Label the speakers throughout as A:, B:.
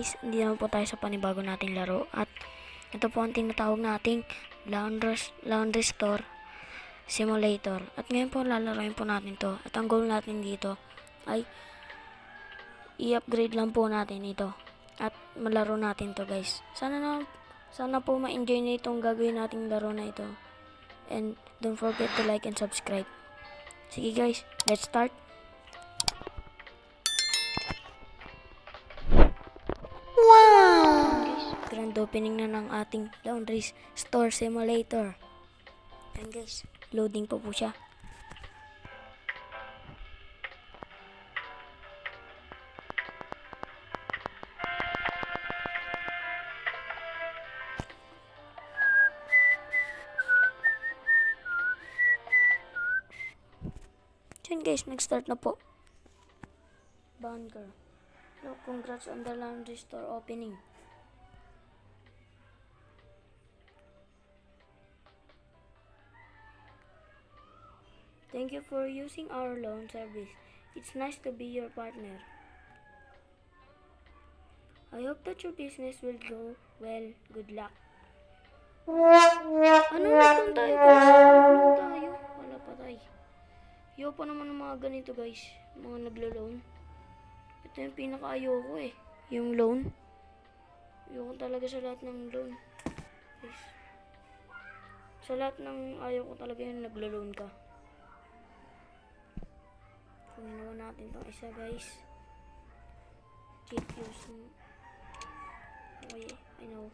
A: guys, hindi naman po tayo sa panibago nating laro. At ito po ang tinatawag nating laundry store simulator. At ngayon po lalaroin po natin to. At ang goal natin dito ay i-upgrade lang po natin ito. At malaro natin to guys. Sana po ma-enjoy na itong gagawin nating laro na ito. And don't forget to like and subscribe. Sige guys, let's start. Grand opening na ng ating laundry store simulator. Ayan guys, loading po siya. Ayan guys, nag-start na po. Banger. No, congrats on the laundry store opening. Thank you for using our loan service. It's nice to be your partner. I hope that your business will go well. Good luck. Ano nag-loan tayo guys? Nag-loan tayo. Wala pa tayo. Ayaw pa naman ng mga ganito guys. Mga naglo-loan. Ito yung pinaka-ayoko eh. Yung loan. Ayoko talaga sa lahat ng loan. Guys. Sa lahat ng ayoko talaga yung naglo-loan ka. Ginawa natin itong isa guys. Keep using. Okay, I know.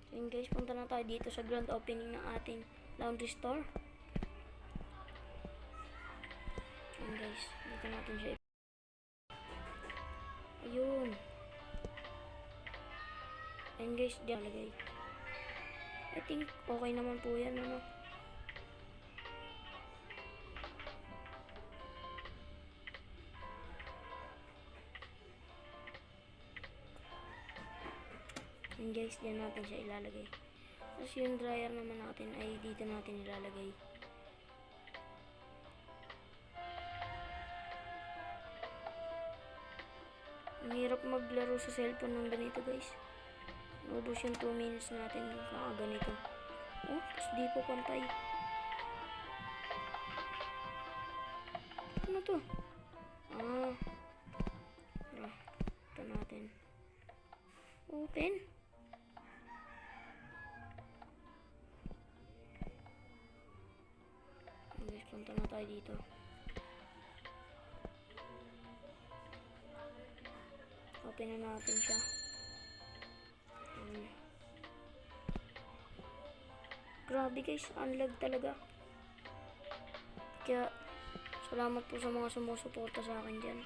A: So yun guys, punta na tayo dito sa grand opening ng ating laundry store. Yun guys, dito natin siya. Ayun. Ayun guys, diyan lagay. I think okay naman po yan, ano. Yun guys, diyan natin siya ilalagay. Tapos yung dryer naman natin ay dito natin ilalagay. Ang hirap maglaro sa cellphone ng ganito guys. Naubos yung 2 minutes natin ganito. Oh, tapos di po pantay. Ano to? Ito natin. Open. Guys, punta na tayo dito. Open na natin siya. Grabe guys, unlag talaga. Kaya, salamat po sa mga sumusuporta sa akin dyan.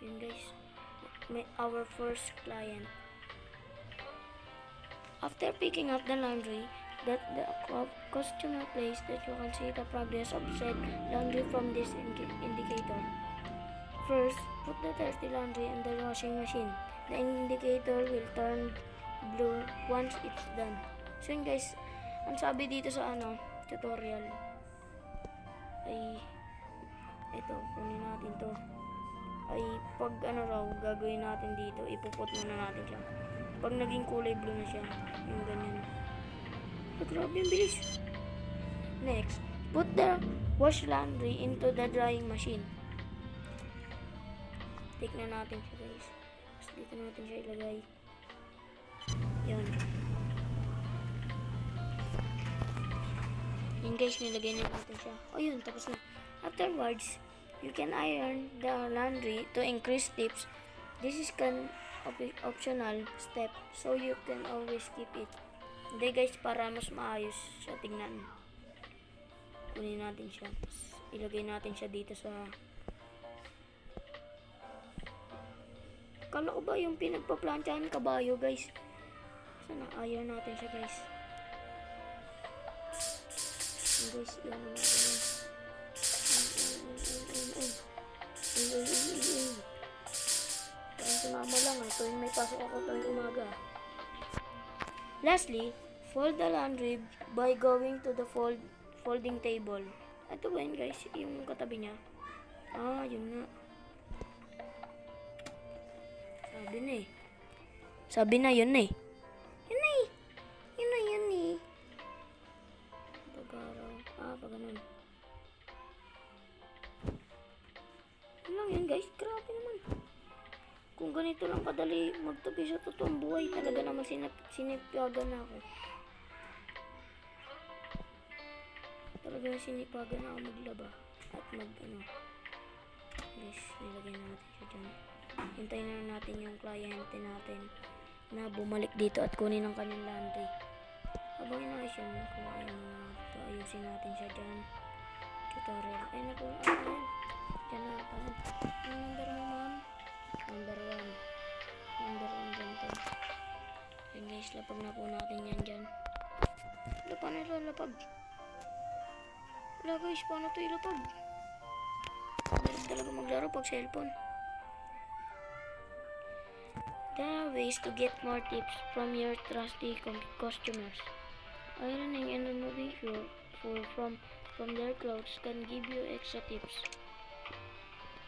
A: Yun guys, our first client. After picking up the laundry, the customer place that you can see the progress of said laundry from this indicator. First, put the dirty laundry in the washing machine. The indicator will turn blue once it's done. So yun guys, ang sabi dito sa tutorial ay ito, kunin natin to. Ay pag gagawin natin dito, ipuput muna natin siya. Pag naging kulay blue na siya, yung ganyan. Grabe yung bilis. Next, put the wash laundry into the drying machine. Take na natin siya guys. Tapos dito natin siya ilagay. Yan. Yan guys, nilagay na natin siya. O yun, tapos na. Afterwards, you can iron the laundry to increase tips. This is optional step, so you can always skip it. Hindi guys, para mas maayos siya tingnan. Kunin natin siya. Ilagay natin siya dito sa... Kala ko ba yung pinagpaplantyahan kabayo guys? Sana iron natin siya guys. Guys, ilan na natin. Sumama lang tuwing may pasok ako tuwing umaga. Lastly, fold the laundry by going to the folding table. Ito ba yun guys? Yung katabi niya. Ah, yun nga. Sabi na eh. Sabi na yun eh. Yun na eh. Yun na yun eh. Pag-araw. Ah, pag ganun. Yun lang yun guys. Grabe naman. Kung ganito lang kadali magtabi sa totoong buhay, talaga naman sinipagan na ako. Talaga sinipagan na ako maglaba. At guys, nilagay natin siya dyan. Hintayin na natin yung kliyente natin na bumalik dito at kunin ang kanyang laundry. Habang inayos yan, kumain na ito. Ayusin natin siya dyan. Tutorial. Ay naku, ano yan? Dyan na pala. Yung number mo ma'am? Number 1. Number 1 dyan to. Yan guys, lapag na po natin yan dyan. Wala pa na ilalapag. Wala guys, paano ito ilapag? Meron talaga maglaro pag cellphone. There are ways to get more tips from your trusty customers. Ironing and removing fur from their clothes can give you extra tips.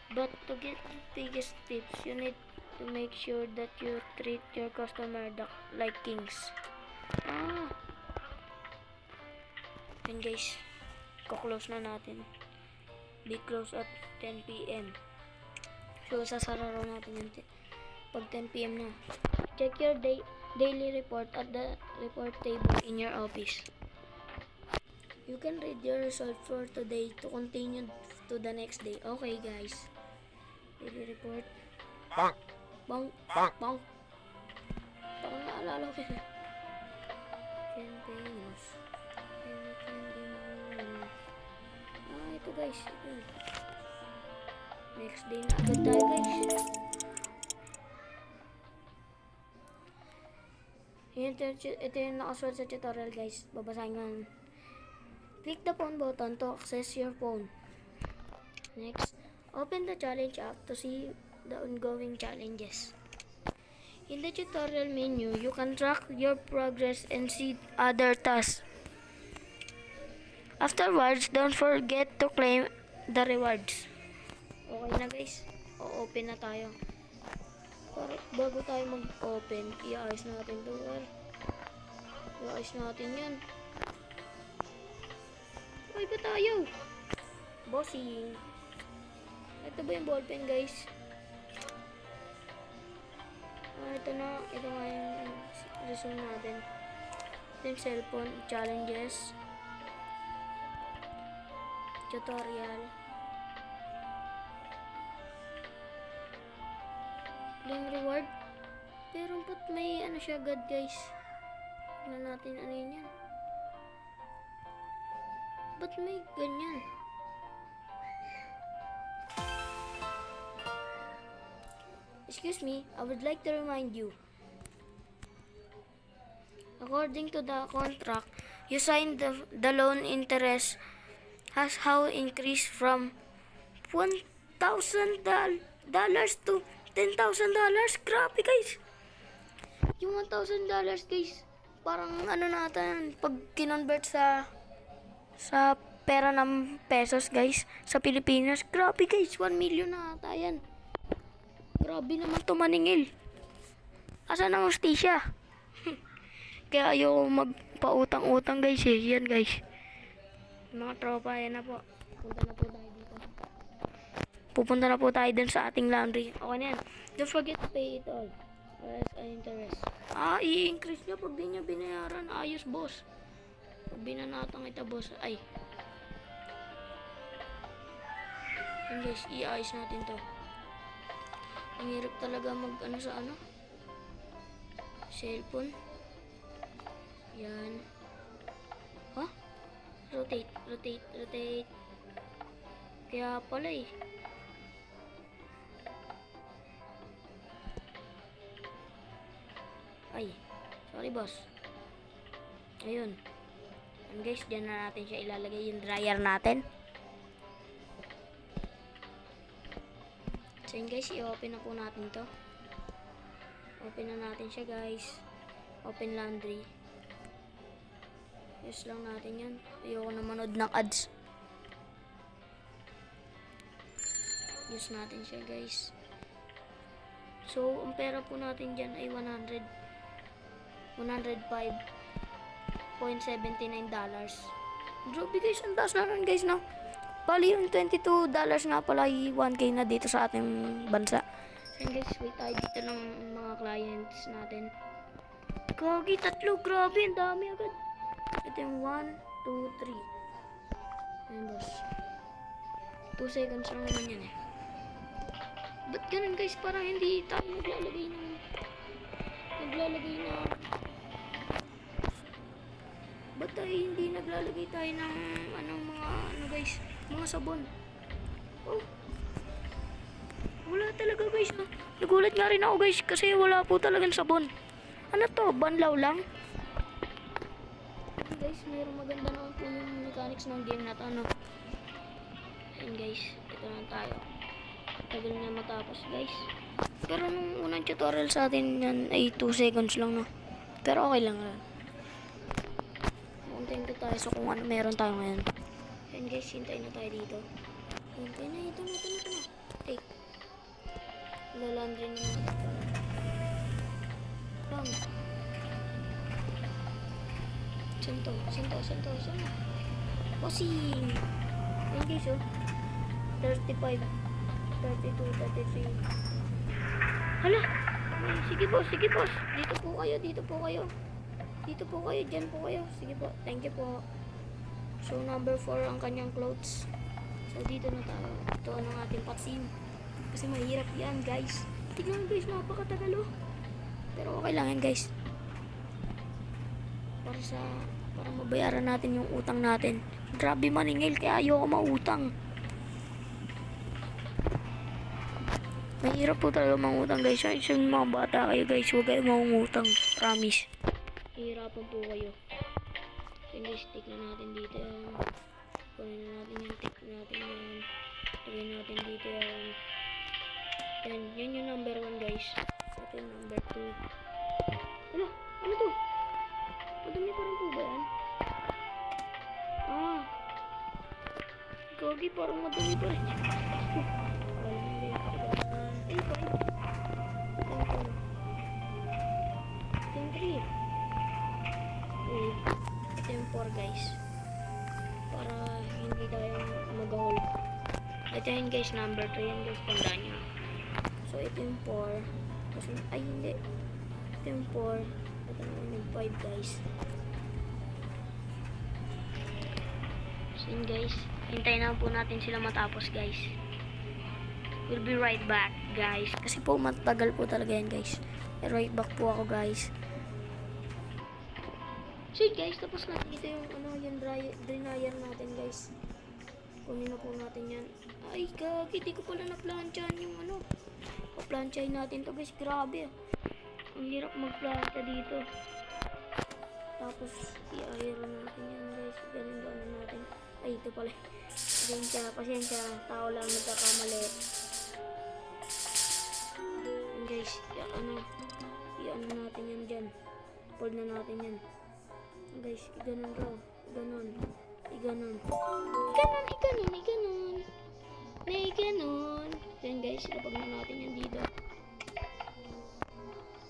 A: But to get the biggest tips, you need to make sure that you treat your customer like kings. Ah. And guys, ko-close na natin. Be close at 10 p.m. So, sasararo natin yung pag 10 p.m. na. Check your daily report at the report table in your office. You can read your result for today to continue to the next day. Okay, guys. Daily report. Bang! Bang! Bang! Bang! Parang naalala ko yun. Campaigns. Ito guys. Ito. Next day na agad tayo guys. Ito yung nakasulat sa tutorial guys. Babasahin ko. Click the phone button to access your phone. Next, open the challenge app to see the ongoing challenges. In the tutorial menu, you can track your progress and see other tasks. Afterwards, don't forget to claim the rewards. Okay na guys, o-open na tayo. Bago tayo mag-open, i-ayos natin ito. I-ayos natin yan. Okay ba tayo? Bossing. Ito ba yung ballpen guys? Ito na. Ito nga yung resume natin. Ito yung cellphone. Challenges. Tutorial. Claim reward. Pero ba't may ano siya agad guys? Tignan natin ano yun yan. Ba't may ganyan? Excuse me, I would like to remind you. According to the contract, you signed the loan interest has how increased from $1,000 to $10,000. Grabe guys. Yung $1,000 guys, parang ano natin pag kinonvert sa pera ng pesos guys sa Pilipinas. Grabe guys, 1 million na ata yan. Grabe naman to maningil. Asan ang hostisya? Kaya ayoko magpautang-utang guys eh. Yan guys. Mga tropa, yan na po. Punta na po tayo dito. Pupunta na po tayo dun sa ating laundry. Okay na yan. Don't forget to pay it all. As an interest. I-increase nyo pag di nyo binayaran. Ayos boss. Pag binanatang ito boss. Ay. Yan guys, i-ayos natin to. Ang hirap talaga mag-ano sa ano. Cellphone. Yan. Huh? Rotate. Kaya pala eh. Ay. Sorry boss. Ayun. And guys, dyan na natin siya ilalagay yung dryer natin. So yun guys, i-open na po natin to. Open na natin siya guys. Open laundry. Use lang natin yan. Ayoko na manood ng ads. Use natin siya guys. So, ang pera po natin dyan ay $105.79. Grabe guys, ang taas na nun guys, no? Bali yung $22 nga pala ay 1K na dito sa ating bansa. And guys, wait tayo dito ng mga clients natin. Gagi, 3. Grabe, ang dami agad. Ito yung 1, 2, 3. Ayan boss. 2 seconds lang naman yan eh. Ba't ganun guys? Parang hindi tayo naglalagay ng ba't tayo hindi naglalagay tayo ng mga guys, mga sabon. Oh, wala talaga guys, no? Nagulat nga rin ako guys kasi wala po talagang sabon. Ano to? Banlaw lang? Guys, mayroong maganda naman po yung mechanics ng game na to, ano? Ayun guys, ito na tayo. Tagal na matapos guys. Pero nung unang tutorial sa atin yan ay 2 seconds lang, no? Pero okay lang rin. Muntayin ko tayo so kung ano meron tayo ngayon. Ayun guys, hintayin na tayo dito. Hintayin na, ito na. Take. Lalandry na natin. Bang. Santo. Bossing. Ayun guys, oh. 35. 32, 33. Hala! Sige boss. Dito po kayo. Dyan po kayo. Sige po. Thank you po. So, number 4 ang kanyang clothes. So, dito na tayo. Ito ang ating patsim. Kasi mahirap yan, guys. Tignan guys, napakatagal, oh. Pero okay lang yan, guys. Para mabayaran natin yung utang natin. Grabe maningil, kaya ayoko mautang. Mahirap po talaga mangutang guys. Yung mga bata kayo guys, huwag kayo mangutang. Promise. Hihirapan po kayo. So guys, stick na natin dito yan. Kunin na natin yan. Tick natin yan. Lagay natin dito yan. Yan yung number 1 guys. Ito yung number 2. Ano to? Madumi pa rin po ba yan? Gagi, parang madumi pa rin. Ito yung 4 guys, para hindi tayo mag-hold. Ito yun guys, number 3 yan guys, tandaan nyo. So ito yung 4 kasi, ay hindi, ito yung 4, ito naman yung 5 guys. So yun guys, hintayin na po natin sila matapos guys. We'll be right back guys, kasi po matagal po talaga yan guys. Right back po ako guys. So guys, tapos na dito yung dryer natin guys. Kunin na po natin yan. Ay gagi, di ko pala na-planchahan yung pa-planchahin natin to guys, grabe. Ang hirap mag-plancha dito. Tapos i-iron natin yan guys. Ganun natin. Ay, ito pala. Pasensya, tao lang nagkakamali. Yan guys, i-ano natin yan dyan. Fold na natin yan. Guys, iganon raw. Iganon. May ganon. Then guys, ilapag na natin yan dito.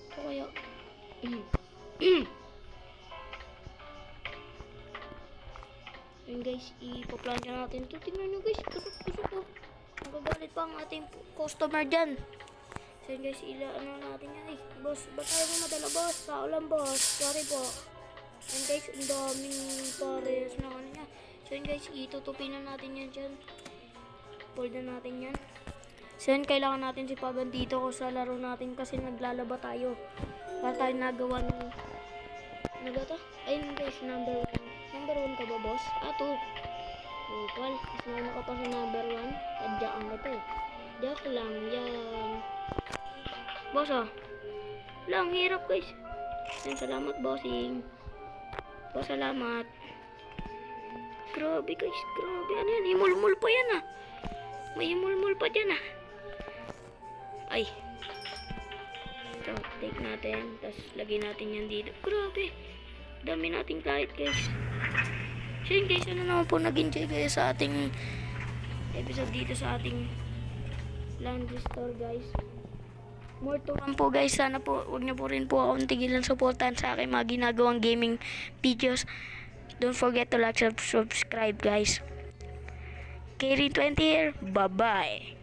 A: Ito kaya. Then guys, ipa-plancha natin ito. Tingnan nyo guys, kusok oh. Magagalit pa ang ating customer dyan. So yun guys, natin yan. Ay, boss, ba't tayo mo madala boss? Tao lang boss. Sorry po. And guys, ang daming pares na niya. So yun guys, itutupin na natin yan dyan. Fold na natin yan. So yun, kailangan natin sipagan dito ko sa laro natin kasi naglalaba tayo. Para tayo nagawa ng... Ayun guys, number 1. Number 1 ka ba boss? 2. Well, mas nauna ka pa sa number 1. Tadyaan ka to eh. Joke lang yan. Boss lang, hirap guys. Yan, salamat bossing. Boss, salamat. Grabe guys, grabe. Ano yan? Himulmul pa yan May himulmul pa dyan Ay. So, take natin. Tapos, lagay natin yan dito. Grabe. Dami nating kahit guys. So yun guys, ano naman po nag-enjoy kayo sa ating episode dito sa ating laundry store guys. More to come po guys. Sana po huwag niyo po rin po akong tigilan supportan sa aking mga ginagawang gaming videos. Don't forget to like and subscribe guys. Kerry20 here. Bye bye.